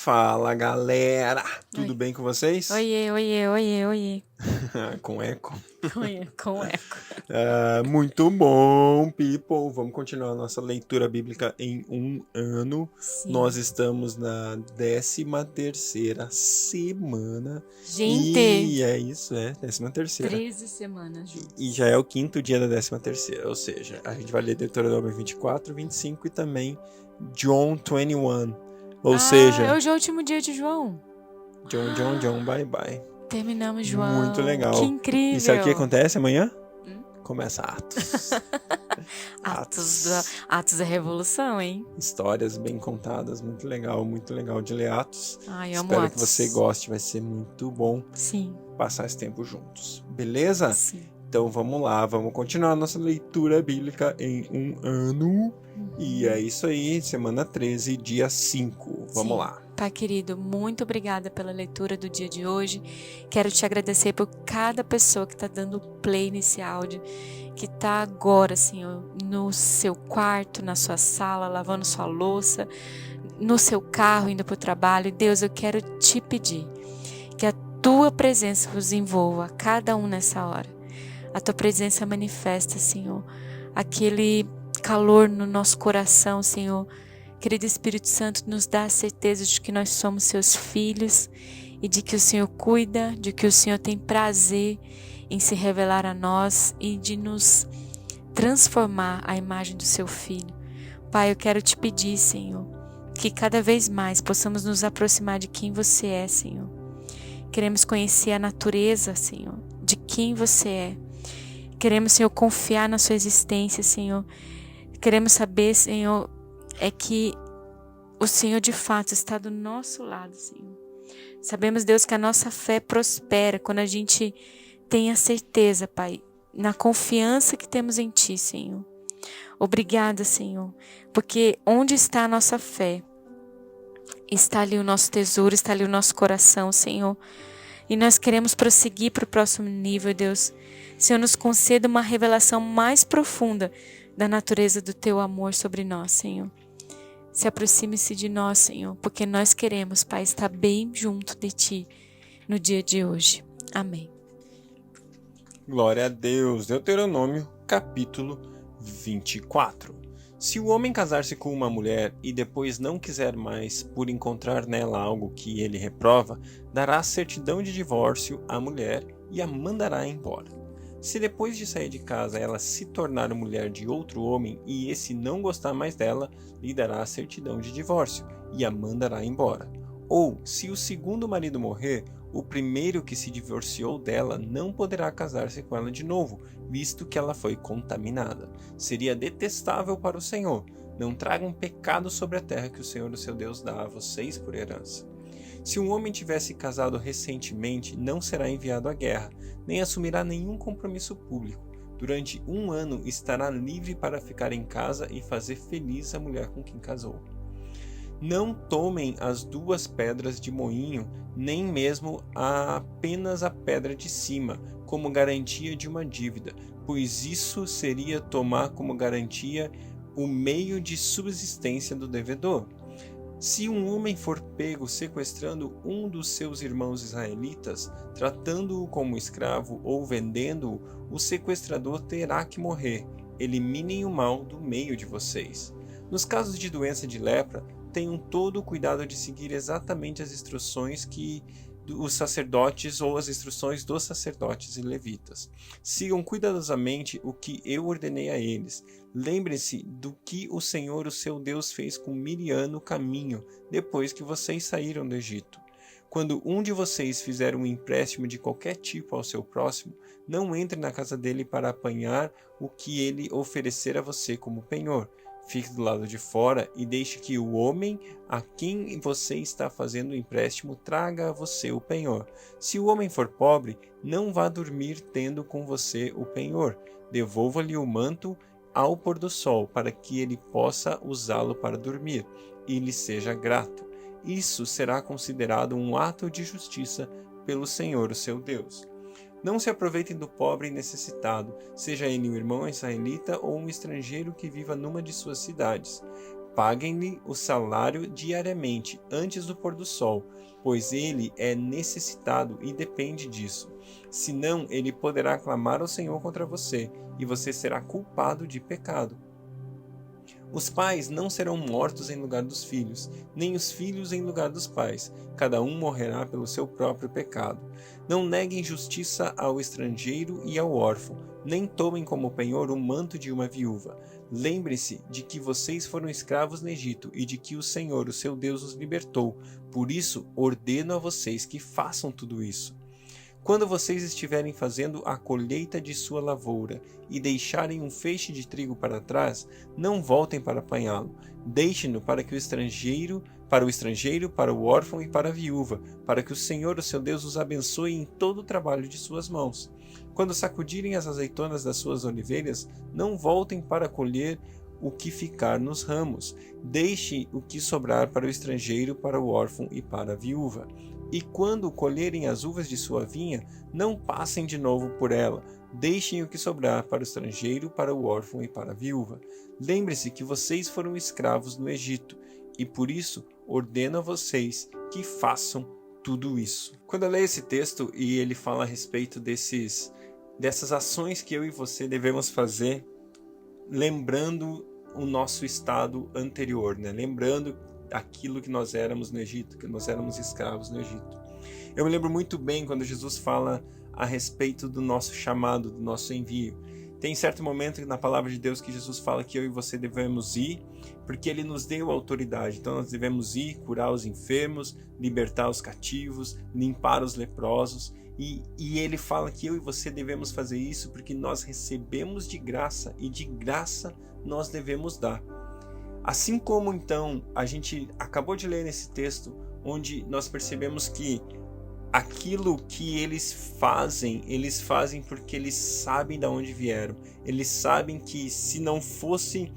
Fala galera, tudo Oi. bem com vocês? Oiê, oiê, oiê, oiê. Com eco. Oiê, com eco. Muito bom, people. Vamos continuar a nossa leitura bíblica em um ano. Nós Sim. estamos na 13ª semana. Gente, E é isso, 13ª. 13 semanas E juntos. já é o quinto dia da 13ª, ou seja, a gente vai ler Deuteronômio 24, 25 e também John 21. Ou seja, Hoje é o último dia de João. John, bye bye. Terminamos Muito João. Que legal. E sabe o que incrível. acontece amanhã? Hum? Começa Atos. Atos da Revolução, hein? Histórias bem contadas, muito legal de ler Atos. Ai, amo Espero que Atos. você goste, vai ser muito bom Sim, passar esse tempo juntos. Beleza? sim. Então vamos lá, vamos continuar nossa leitura bíblica em um ano. E é isso aí, semana 13, dia 5. Vamos Sim. lá. Pai querido, muito obrigada pela leitura do dia de hoje. Quero te agradecer por cada pessoa que está dando play nesse áudio, que está agora, Senhor, no seu quarto, na sua sala, lavando sua louça, no seu carro, indo para o trabalho. Deus, eu quero te pedir que a tua presença vos envolva, cada um nessa hora. A tua presença manifesta, Senhor, aquele calor no nosso coração, Senhor. Querido Espírito Santo, nos dá a certeza de que nós somos seus filhos e de que o Senhor cuida, de que o Senhor tem prazer em se revelar a nós e de nos transformar à imagem do seu Filho. Pai, eu quero te pedir, Senhor, que cada vez mais possamos nos aproximar de quem você é, Senhor. Queremos conhecer a natureza, Senhor, de quem você é. Queremos, Senhor, confiar na sua existência, Senhor. Queremos saber, Senhor, que o Senhor de fato está do nosso lado, Senhor. Sabemos, Deus, que a nossa fé prospera quando a gente tem a certeza, Pai, na confiança que temos em Ti, Senhor. Obrigada, Senhor, porque onde está a nossa fé, está ali o nosso tesouro, está ali o nosso coração, Senhor. E nós queremos prosseguir para o próximo nível, Deus. Senhor, nos conceda uma revelação mais profunda da natureza do Teu amor sobre nós, Senhor. Se aproxime-se de nós, Senhor, porque nós queremos, Pai, estar bem junto de Ti no dia de hoje. Amém. Glória a Deus. Deuteronômio, capítulo 24. Se o homem casar-se com uma mulher e depois não quiser mais, por encontrar nela algo que ele reprova, dará certidão de divórcio à mulher e a mandará embora. Se depois de sair de casa ela se tornar mulher de outro homem e esse não gostar mais dela, lhe dará a certidão de divórcio e a mandará embora. Ou, se o segundo marido morrer, o primeiro que se divorciou dela não poderá casar-se com ela de novo, visto que ela foi contaminada. Seria detestável para o Senhor. Não tragam pecado sobre a terra que o Senhor, o seu Deus, dá a vocês por herança. Se um homem tivesse casado recentemente, não será enviado à guerra, nem assumirá nenhum compromisso público. Durante um ano estará livre para ficar em casa e fazer feliz a mulher com quem casou. Não tomem as duas pedras de moinho, nem mesmo apenas a pedra de cima, como garantia de uma dívida, pois isso seria tomar como garantia o meio de subsistência do devedor. Se um homem for pego sequestrando um dos seus irmãos israelitas, tratando-o como escravo ou vendendo-o, o sequestrador terá que morrer. Eliminem o mal do meio de vocês. Nos casos de doença de lepra, tenham todo o cuidado de seguir exatamente as instruções que os sacerdotes ou as instruções dos sacerdotes e levitas. Sigam cuidadosamente o que eu ordenei a eles. Lembrem-se do que o Senhor, o seu Deus, fez com Miriam no caminho, depois que vocês saíram do Egito. Quando um de vocês fizer um empréstimo de qualquer tipo ao seu próximo, não entre na casa dele para apanhar o que ele oferecer a você como penhor. Fique do lado de fora e deixe que o homem a quem você está fazendo o empréstimo traga a você o penhor. Se o homem for pobre, não vá dormir tendo com você o penhor. Devolva-lhe o manto ao pôr do sol, para que ele possa usá-lo para dormir, e lhe seja grato. Isso será considerado um ato de justiça pelo Senhor, o seu Deus. Não se aproveitem do pobre e necessitado, seja ele um irmão israelita ou um estrangeiro que viva numa de suas cidades. Paguem-lhe o salário diariamente, antes do pôr do sol, pois ele é necessitado e depende disso. Senão, ele poderá clamar ao Senhor contra você, e você será culpado de pecado. Os pais não serão mortos em lugar dos filhos, nem os filhos em lugar dos pais. Cada um morrerá pelo seu próprio pecado. Não neguem justiça ao estrangeiro e ao órfão, nem tomem como penhor o manto de uma viúva. Lembre-se de que vocês foram escravos no Egito e de que o Senhor, o seu Deus, os libertou. Por isso, ordeno a vocês que façam tudo isso. Quando vocês estiverem fazendo a colheita de sua lavoura e deixarem um feixe de trigo para trás, não voltem para apanhá-lo. Deixem-no para o estrangeiro, para o órfão e para a viúva, para que o Senhor, o seu Deus, os abençoe em todo o trabalho de suas mãos. Quando sacudirem as azeitonas das suas oliveiras, não voltem para colher o que ficar nos ramos. Deixe o que sobrar para o estrangeiro, para o órfão e para a viúva. E quando colherem as uvas de sua vinha, não passem de novo por ela. Deixem o que sobrar para o estrangeiro, para o órfão e para a viúva. Lembre-se que vocês foram escravos no Egito, e por isso ordeno a vocês que façam tudo isso. Quando eu leio esse texto e ele fala a respeito dessas ações que eu e você devemos fazer, lembrando o nosso estado anterior, né? Lembrando aquilo que nós éramos no Egito, que nós éramos escravos no Egito. Eu me lembro muito bem quando Jesus fala a respeito do nosso chamado, do nosso envio. Tem certo momento na palavra de Deus que Jesus fala que eu e você devemos ir, porque Ele nos deu autoridade. Então nós devemos ir, curar os enfermos, libertar os cativos, limpar os leprosos. E Ele fala que eu e você devemos fazer isso porque nós recebemos de graça e de graça nós devemos dar. Assim como então a gente acabou de ler nesse texto, onde nós percebemos que aquilo que eles fazem porque eles sabem de onde vieram. Eles sabem que se não fosse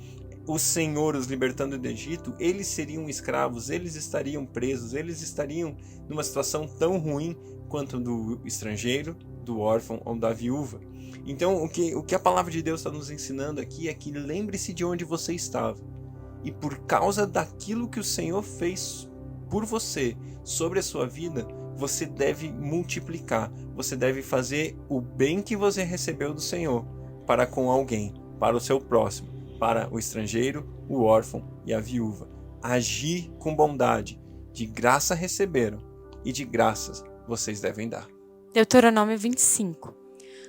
o Senhor os libertando do Egito, eles seriam escravos, eles estariam presos, eles estariam numa situação tão ruim quanto do estrangeiro, do órfão ou da viúva. Então o que a palavra de Deus está nos ensinando aqui é que lembre-se de onde você estava. E por causa daquilo que o Senhor fez por você, sobre a sua vida, você deve multiplicar. Você deve fazer o bem que você recebeu do Senhor para com alguém, para o seu próximo, para o estrangeiro, o órfão e a viúva. Agir com bondade. De graça receberam e de graças vocês devem dar. Deuteronômio 25.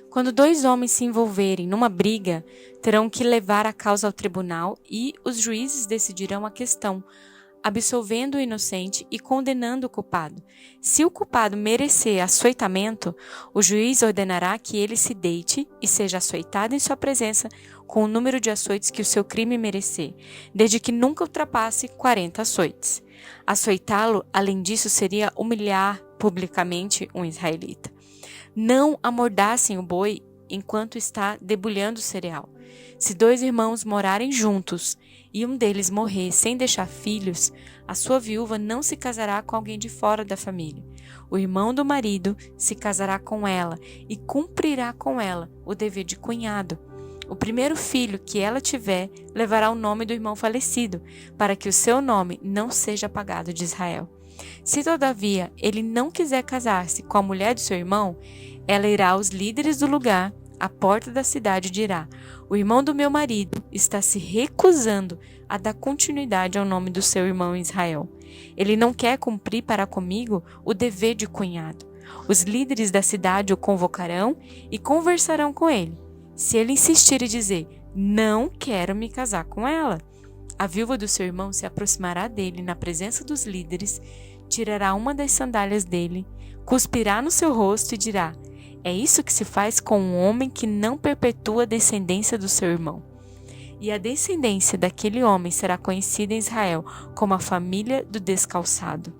Quando dois homens se envolverem numa briga, terão que levar a causa ao tribunal e os juízes decidirão a questão, absolvendo o inocente e condenando o culpado. Se o culpado merecer açoitamento, o juiz ordenará que ele se deite e seja açoitado em sua presença com o número de açoites que o seu crime merecer, desde que nunca ultrapasse 40 açoites. Açoitá-lo, além disso, seria humilhar publicamente um israelita. Não amordassem o boi enquanto está debulhando o cereal. Se dois irmãos morarem juntos e um deles morrer sem deixar filhos, a sua viúva não se casará com alguém de fora da família. O irmão do marido se casará com ela e cumprirá com ela o dever de cunhado. O primeiro filho que ela tiver levará o nome do irmão falecido, para que o seu nome não seja apagado de Israel. Se, todavia, ele não quiser casar-se com a mulher de seu irmão, ela irá aos líderes do lugar, à porta da cidade, e dirá: o irmão do meu marido está se recusando a dar continuidade ao nome do seu irmão em Israel. Ele não quer cumprir para comigo o dever de cunhado. Os líderes da cidade o convocarão e conversarão com ele. Se ele insistir e dizer: não quero me casar com ela, a viúva do seu irmão se aproximará dele na presença dos líderes, tirará uma das sandálias dele, cuspirá no seu rosto e dirá: é isso que se faz com um homem que não perpetua a descendência do seu irmão. E a descendência daquele homem será conhecida em Israel como a família do descalçado.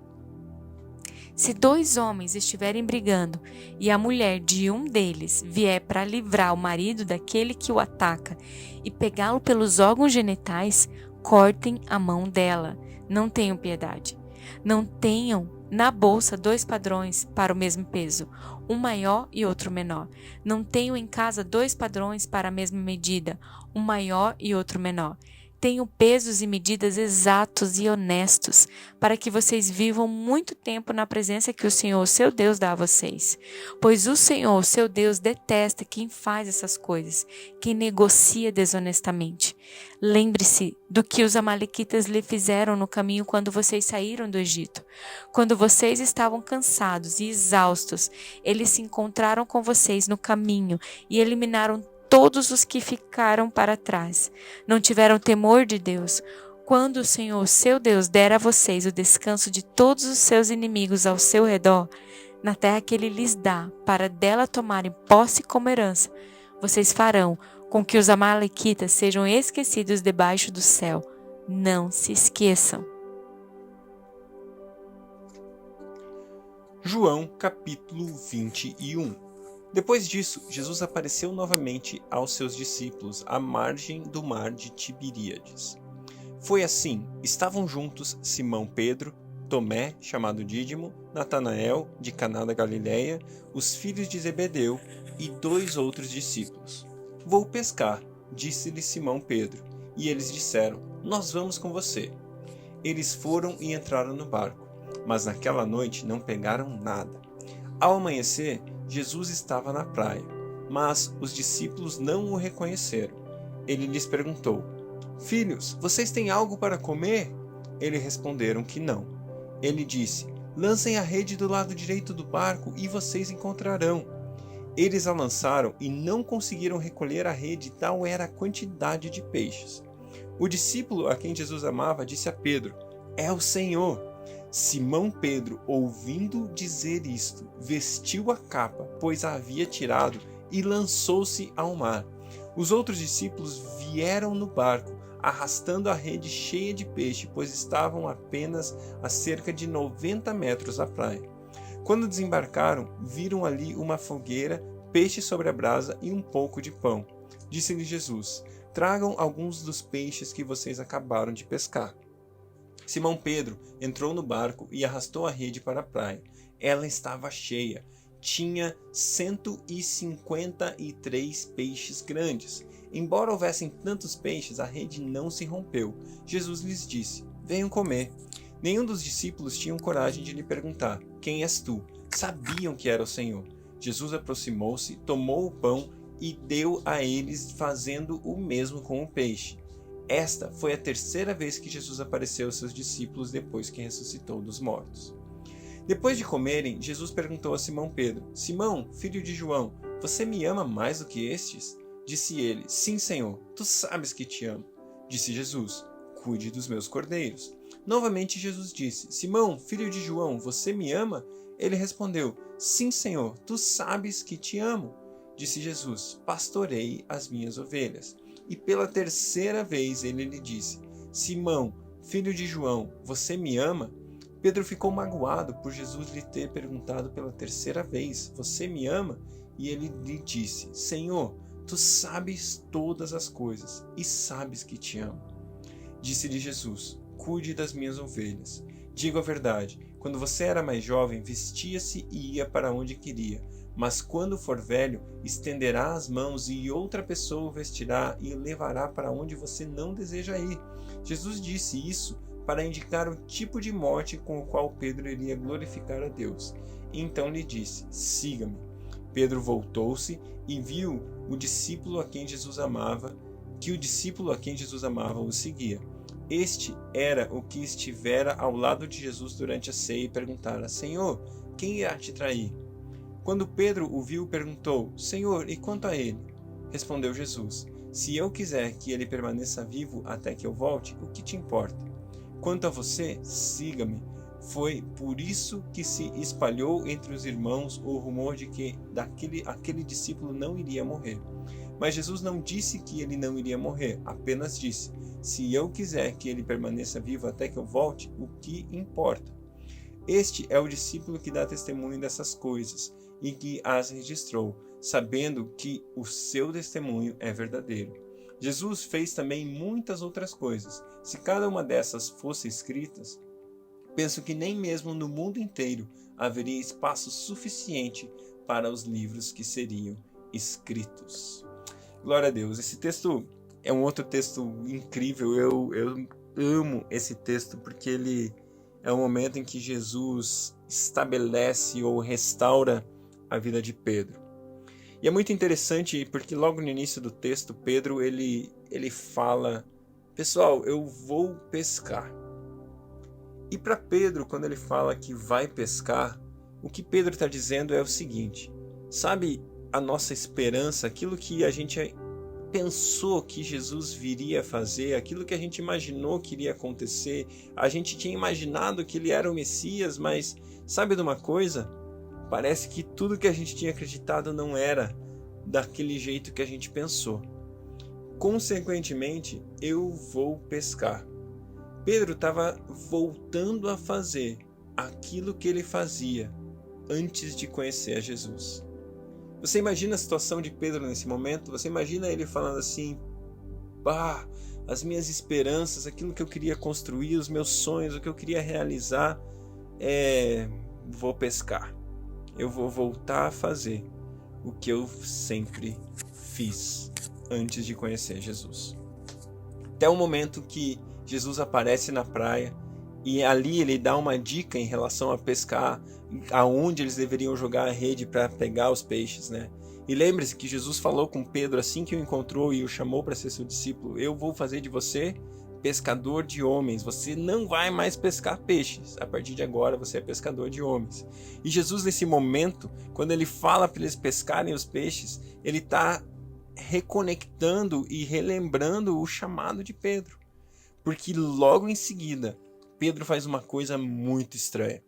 Se dois homens estiverem brigando e a mulher de um deles vier para livrar o marido daquele que o ataca e pegá-lo pelos órgãos genitais, cortem a mão dela. Não tenham piedade. Não tenham na bolsa 2 padrões para o mesmo peso, um maior e outro menor. Não tenham em casa 2 padrões para a mesma medida, um maior e outro menor. Tenho pesos e medidas exatos e honestos, para que vocês vivam muito tempo na presença que o Senhor, seu Deus, dá a vocês. Pois o Senhor, seu Deus, detesta quem faz essas coisas, quem negocia desonestamente. Lembre-se do que os amalequitas lhe fizeram no caminho quando vocês saíram do Egito. Quando vocês estavam cansados e exaustos, eles se encontraram com vocês no caminho e eliminaram todos os que ficaram para trás. Não tiveram temor de Deus. Quando o Senhor, seu Deus, der a vocês o descanso de todos os seus inimigos ao seu redor, na terra que ele lhes dá, para dela tomarem posse como herança, vocês farão com que os amalequitas sejam esquecidos debaixo do céu. Não se esqueçam. João capítulo 21. Depois disso, Jesus apareceu novamente aos seus discípulos à margem do mar de Tiberíades. Foi assim, estavam juntos Simão Pedro, Tomé, chamado Dídimo, Natanael, de Caná da Galileia, os filhos de Zebedeu e 2 outros discípulos. Vou pescar, disse-lhe Simão Pedro, e eles disseram, nós vamos com você. Eles foram e entraram no barco, mas naquela noite não pegaram nada. Ao amanhecer, Jesus estava na praia, mas os discípulos não o reconheceram. Ele lhes perguntou, filhos, vocês têm algo para comer? Eles responderam que não. Ele disse, lancem a rede do lado direito do barco e vocês encontrarão. Eles a lançaram e não conseguiram recolher a rede, tal era a quantidade de peixes. O discípulo a quem Jesus amava disse a Pedro, é o Senhor. Simão Pedro, ouvindo dizer isto, vestiu a capa, pois a havia tirado, e lançou-se ao mar. Os outros discípulos vieram no barco, arrastando a rede cheia de peixe, pois estavam apenas a cerca de 90 metros da praia. Quando desembarcaram, viram ali uma fogueira, peixe sobre a brasa e um pouco de pão. Disse-lhe Jesus, tragam alguns dos peixes que vocês acabaram de pescar. Simão Pedro entrou no barco e arrastou a rede para a praia. Ela estava cheia. Tinha 153 peixes grandes. Embora houvessem tantos peixes, a rede não se rompeu. Jesus lhes disse, venham comer. Nenhum dos discípulos tinha coragem de lhe perguntar, quem és tu? Sabiam que era o Senhor. Jesus aproximou-se, tomou o pão e deu a eles, fazendo o mesmo com o peixe. Esta foi a 3ª vez que Jesus apareceu aos seus discípulos depois que ressuscitou dos mortos. Depois de comerem, Jesus perguntou a Simão Pedro, Simão, filho de João, você me ama mais do que estes? Disse ele, sim, Senhor, tu sabes que te amo. Disse Jesus, cuide dos meus cordeiros. Novamente Jesus disse, Simão, filho de João, você me ama? Ele respondeu, sim, Senhor, tu sabes que te amo. Disse Jesus, pastorei as minhas ovelhas. E pela 3ª vez ele lhe disse, Simão, filho de João, você me ama? Pedro ficou magoado por Jesus lhe ter perguntado pela 3ª vez, você me ama? E ele lhe disse, Senhor, tu sabes todas as coisas e sabes que te amo. Disse-lhe Jesus, cuide das minhas ovelhas. Digo a verdade, quando você era mais jovem, vestia-se e ia para onde queria. Mas quando for velho, estenderá as mãos e outra pessoa o vestirá e o levará para onde você não deseja ir. Jesus disse isso para indicar o tipo de morte com o qual Pedro iria glorificar a Deus. Então lhe disse, siga-me. Pedro voltou-se e viu o discípulo a quem Jesus amava, o seguia. Este era o que estivera ao lado de Jesus durante a ceia e perguntara, Senhor, quem irá te trair? Quando Pedro o viu, perguntou, Senhor, e quanto a ele? Respondeu Jesus, se eu quiser que ele permaneça vivo até que eu volte, o que te importa? Quanto a você, siga-me. Foi por isso que se espalhou entre os irmãos o rumor de que aquele discípulo não iria morrer. Mas Jesus não disse que ele não iria morrer, apenas disse, se eu quiser que ele permaneça vivo até que eu volte, o que importa? Este é o discípulo que dá testemunho dessas coisas e que as registrou, sabendo que o seu testemunho é verdadeiro. Jesus fez também muitas outras coisas. Se cada uma dessas fosse escritas, penso que nem mesmo no mundo inteiro haveria espaço suficiente para os livros que seriam escritos. Glória a Deus. Esse texto é um outro texto incrível. Eu amo esse texto porque ele é o momento em que Jesus estabelece ou restaura a vida de Pedro. E é muito interessante porque logo no início do texto, Pedro ele fala: pessoal, eu vou pescar. E para Pedro, quando ele fala que vai pescar, o que Pedro está dizendo é o seguinte: sabe a nossa esperança, aquilo que a gente pensou que Jesus viria fazer, aquilo que a gente imaginou que iria acontecer, a gente tinha imaginado que ele era o Messias, mas sabe de uma coisa? Parece que tudo que a gente tinha acreditado não era daquele jeito que a gente pensou. Consequentemente, eu vou pescar. Pedro estava voltando a fazer aquilo que ele fazia antes de conhecer a Jesus. Você imagina a situação de Pedro nesse momento? Você imagina ele falando assim: as minhas esperanças, aquilo que eu queria construir, os meus sonhos, o que eu queria realizar, vou pescar. Eu vou voltar a fazer o que eu sempre fiz antes de conhecer Jesus. Até o momento que Jesus aparece na praia e ali ele dá uma dica em relação a pescar, aonde eles deveriam jogar a rede para pegar os peixes, né? E lembre-se que Jesus falou com Pedro assim que o encontrou e o chamou para ser seu discípulo: eu vou fazer de você pescador de homens, você não vai mais pescar peixes, a partir de agora você é pescador de homens. E Jesus, nesse momento, quando ele fala para eles pescarem os peixes, ele está reconectando e relembrando o chamado de Pedro, porque logo em seguida Pedro faz uma coisa muito estranha.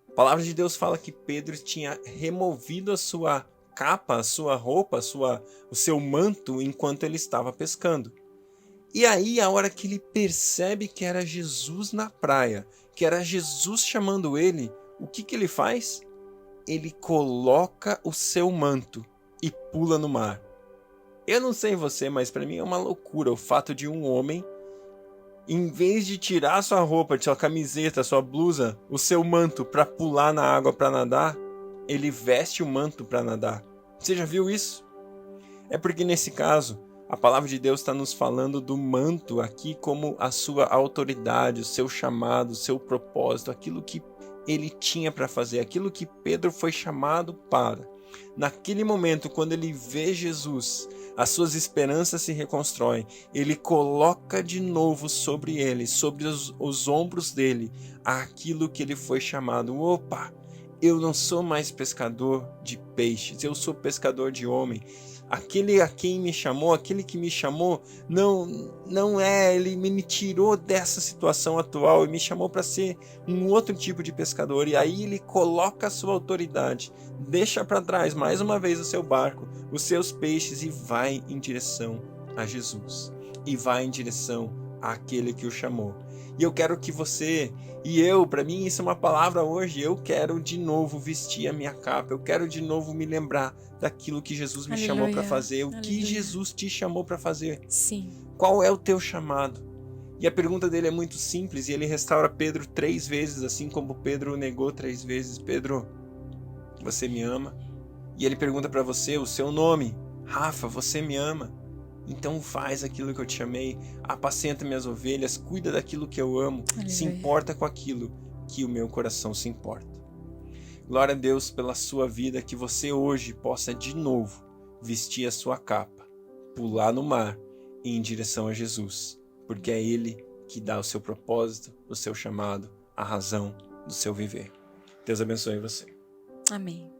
A palavra de Deus fala que Pedro tinha removido a sua capa, a sua roupa, o seu manto enquanto ele estava pescando. E aí, a hora que ele percebe que era Jesus na praia, que era Jesus chamando ele, o que ele faz? Ele coloca o seu manto e pula no mar. Eu não sei você, mas para mim é uma loucura o fato de um homem, em vez de tirar sua roupa, sua camiseta, sua blusa, o seu manto para pular na água para nadar, ele veste o manto para nadar. Você já viu isso? É porque nesse caso, a palavra de Deus está nos falando do manto aqui como a sua autoridade, o seu chamado, o seu propósito, aquilo que ele tinha para fazer, aquilo que Pedro foi chamado para. Naquele momento, quando ele vê Jesus, as suas esperanças se reconstroem. Ele coloca de novo sobre ele, sobre os ombros dele, aquilo que ele foi chamado. Opa, eu não sou mais pescador de peixes, eu sou pescador de homem. Aquele a quem me chamou, aquele que me chamou, ele me tirou dessa situação atual e me chamou para ser um outro tipo de pescador. E aí ele coloca a sua autoridade, deixa para trás mais uma vez o seu barco, os seus peixes e vai em direção a Jesus. E vai em direção àquele que o chamou. E eu quero que você e eu, para mim isso é uma palavra hoje, eu quero de novo vestir a minha capa, eu quero de novo me lembrar daquilo que Jesus me chamou para fazer, o que Jesus te chamou para fazer. Sim. Qual é o teu chamado? E a pergunta dele é muito simples e ele restaura Pedro 3 vezes, assim como Pedro o negou 3 vezes. Pedro, você me ama? E ele pergunta para você o seu nome. Rafa, você me ama? Então faz aquilo que eu te chamei, apacenta minhas ovelhas, cuida daquilo que eu amo, se importa com aquilo que o meu coração se importa. Glória a Deus pela sua vida, que você hoje possa de novo vestir a sua capa, pular no mar e ir em direção a Jesus, porque é Ele que dá o seu propósito, o seu chamado, a razão do seu viver. Deus abençoe você. Amém.